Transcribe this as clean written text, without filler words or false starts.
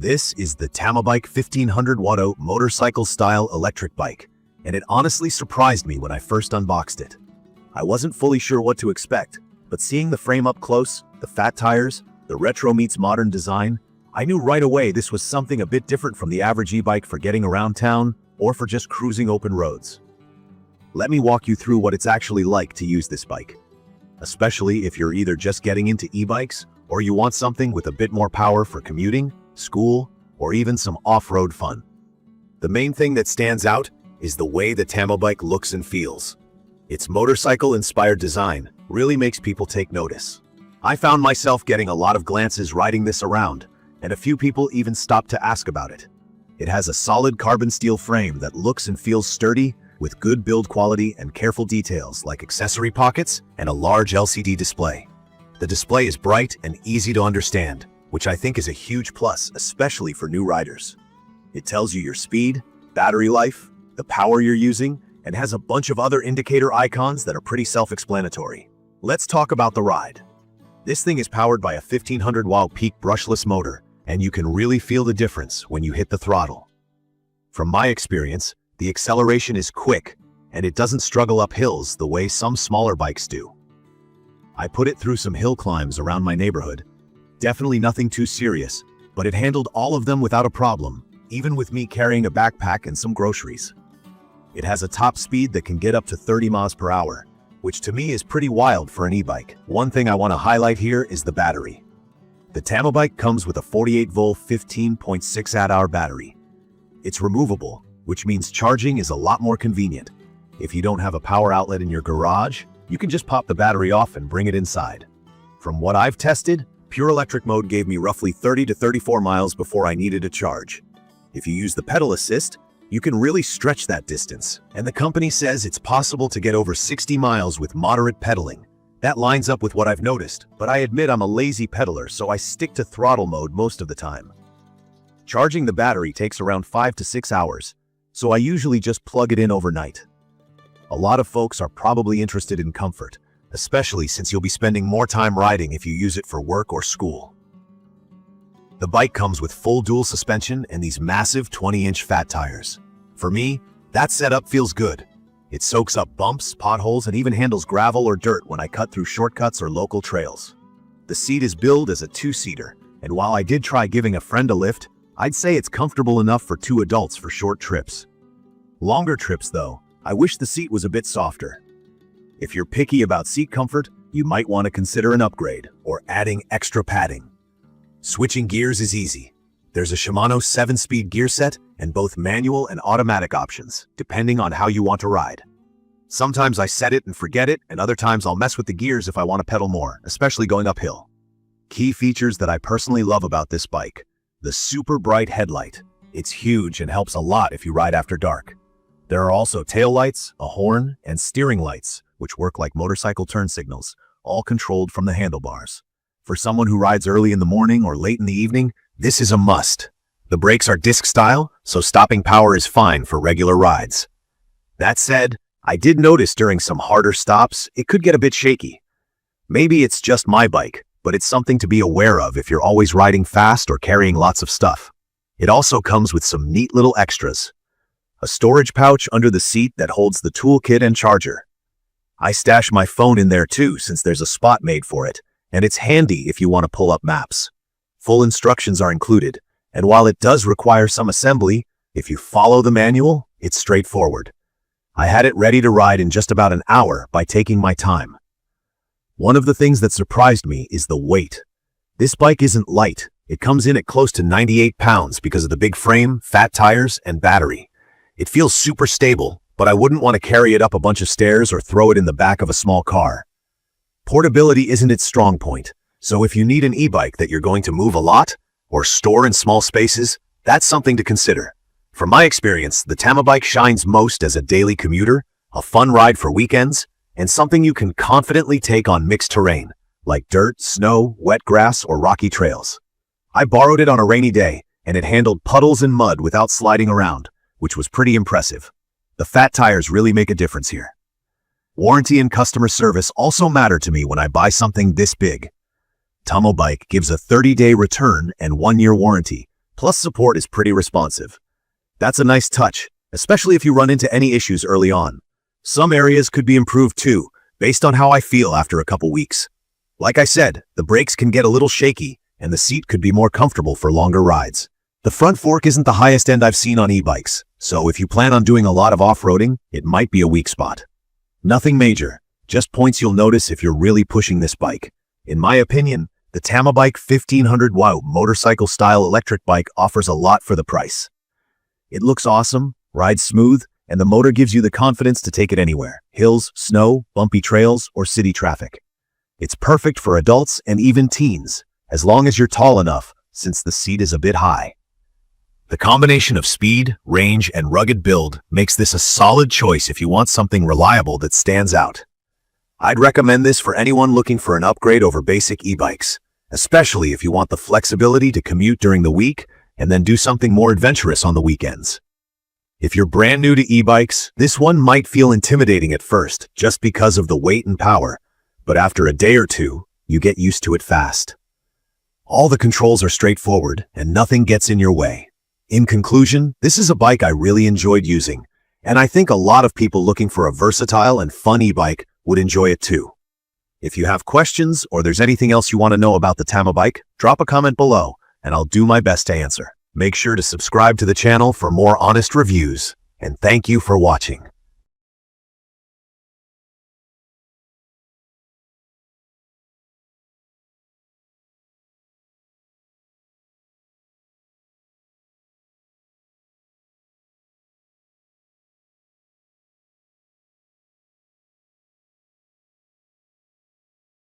This is the Tamobyke 1500W motorcycle-style electric bike, and it honestly surprised me when I first unboxed it. I wasn't fully sure what to expect, but seeing the frame up close, the fat tires, the retro meets modern design, I knew right away this was something a bit different from the average e-bike for getting around town or for just cruising open roads. Let me walk you through what it's actually like to use this bike, especially if you're either just getting into e-bikes or you want something with a bit more power for commuting, school, or even some off-road fun. The main thing that stands out is the way the Tamobyke looks and feels. Its motorcycle-inspired design really makes people take notice. I found myself getting a lot of glances riding this around, and a few people even stopped to ask about it. It has a solid carbon steel frame that looks and feels sturdy, with good build quality and careful details like accessory pockets and a large LCD display. The display is bright and easy to understand, which I think is a huge plus, especially for new riders. It tells you your speed, battery life, the power you're using, and has a bunch of other indicator icons that are pretty self-explanatory. Let's talk about the ride. This thing is powered by a 1500W peak brushless motor, and you can really feel the difference when you hit the throttle. From my experience, the acceleration is quick, and it doesn't struggle up hills the way some smaller bikes do. I put it through some hill climbs around my neighborhood. Definitely nothing too serious, but it handled all of them without a problem, even with me carrying a backpack and some groceries. It has a top speed that can get up to 30 miles per hour, which to me is pretty wild for an e-bike. One thing I want to highlight here is the battery. The Tamobyke comes with a 48V 15.6Ah battery. It's removable, which means charging is a lot more convenient. If you don't have a power outlet in your garage, you can just pop the battery off and bring it inside. From what I've tested, pure electric mode gave me roughly 30 to 34 miles before I needed a charge. If you use the pedal assist, you can really stretch that distance, and the company says it's possible to get over 60 miles with moderate pedaling. That lines up with what I've noticed, but I admit I'm a lazy pedaler, so I stick to throttle mode most of the time. Charging the battery takes around 5 to 6 hours, so I usually just plug it in overnight. A lot of folks are probably interested in comfort, especially since you'll be spending more time riding if you use it for work or school. The bike comes with full dual suspension and these massive 20-inch fat tires. For me, that setup feels good. It soaks up bumps, potholes, and even handles gravel or dirt when I cut through shortcuts or local trails. The seat is billed as a two-seater, and while I did try giving a friend a lift, I'd say it's comfortable enough for two adults for short trips. Longer trips, though, I wish the seat was a bit softer. If you're picky about seat comfort, you might want to consider an upgrade or adding extra padding. Switching gears is easy. There's a Shimano 7-speed gear set and both manual and automatic options, depending on how you want to ride. Sometimes I set it and forget it, and other times I'll mess with the gears if I want to pedal more, especially going uphill. Key features that I personally love about this bike: the super bright headlight. It's huge and helps a lot if you ride after dark. There are also taillights, a horn, and steering lights, which work like motorcycle turn signals, all controlled from the handlebars. For someone who rides early in the morning or late in the evening, this is a must. The brakes are disc style, so stopping power is fine for regular rides. That said, I did notice during some harder stops, it could get a bit shaky. Maybe it's just my bike, but it's something to be aware of if you're always riding fast or carrying lots of stuff. It also comes with some neat little extras. A storage pouch under the seat that holds the toolkit and charger. I stash my phone in there too, since there's a spot made for it, and it's handy if you want to pull up maps. Full instructions are included, and while it does require some assembly, if you follow the manual, it's straightforward. I had it ready to ride in just about an hour by taking my time. One of the things that surprised me is the weight. This bike isn't light. It comes in at close to 98 pounds because of the big frame, fat tires, and battery. It feels super stable, but I wouldn't want to carry it up a bunch of stairs or throw it in the back of a small car. Portability isn't its strong point, so if you need an e-bike that you're going to move a lot or store in small spaces, that's something to consider. From my experience, the Tamobyke shines most as a daily commuter, a fun ride for weekends, and something you can confidently take on mixed terrain, like dirt, snow, wet grass, or rocky trails. I borrowed it on a rainy day, and it handled puddles and mud without sliding around, which was pretty impressive. The fat tires really make a difference here. Warranty and customer service also matter to me when I buy something this big. Tamobyke gives a 30-day return and 1-year warranty, Plus support is pretty responsive. That's a nice touch, especially if you run into any issues early on. Some areas could be improved too, based on how I feel after a couple weeks. Like I said, the brakes can get a little shaky, and the seat could be more comfortable for longer rides. The front fork isn't the highest end I've seen on e-bikes, so if you plan on doing a lot of off-roading, it might be a weak spot. Nothing major, just points you'll notice if you're really pushing this bike. In my opinion, the Tamobyke 1500W motorcycle-style electric bike offers a lot for the price. It looks awesome, rides smooth, and the motor gives you the confidence to take it anywhere: hills, snow, bumpy trails, or city traffic. It's perfect for adults and even teens, as long as you're tall enough, since the seat is a bit high. The combination of speed, range, and rugged build makes this a solid choice if you want something reliable that stands out. I'd recommend this for anyone looking for an upgrade over basic e-bikes, especially if you want the flexibility to commute during the week and then do something more adventurous on the weekends. If you're brand new to e-bikes, this one might feel intimidating at first just because of the weight and power, but after a day or two, you get used to it fast. All the controls are straightforward and nothing gets in your way. In conclusion, this is a bike I really enjoyed using, and I think a lot of people looking for a versatile and fun e-bike would enjoy it too. If you have questions or there's anything else you want to know about the Tamobyke, drop a comment below and I'll do my best to answer. Make sure to subscribe to the channel for more honest reviews, and thank you for watching.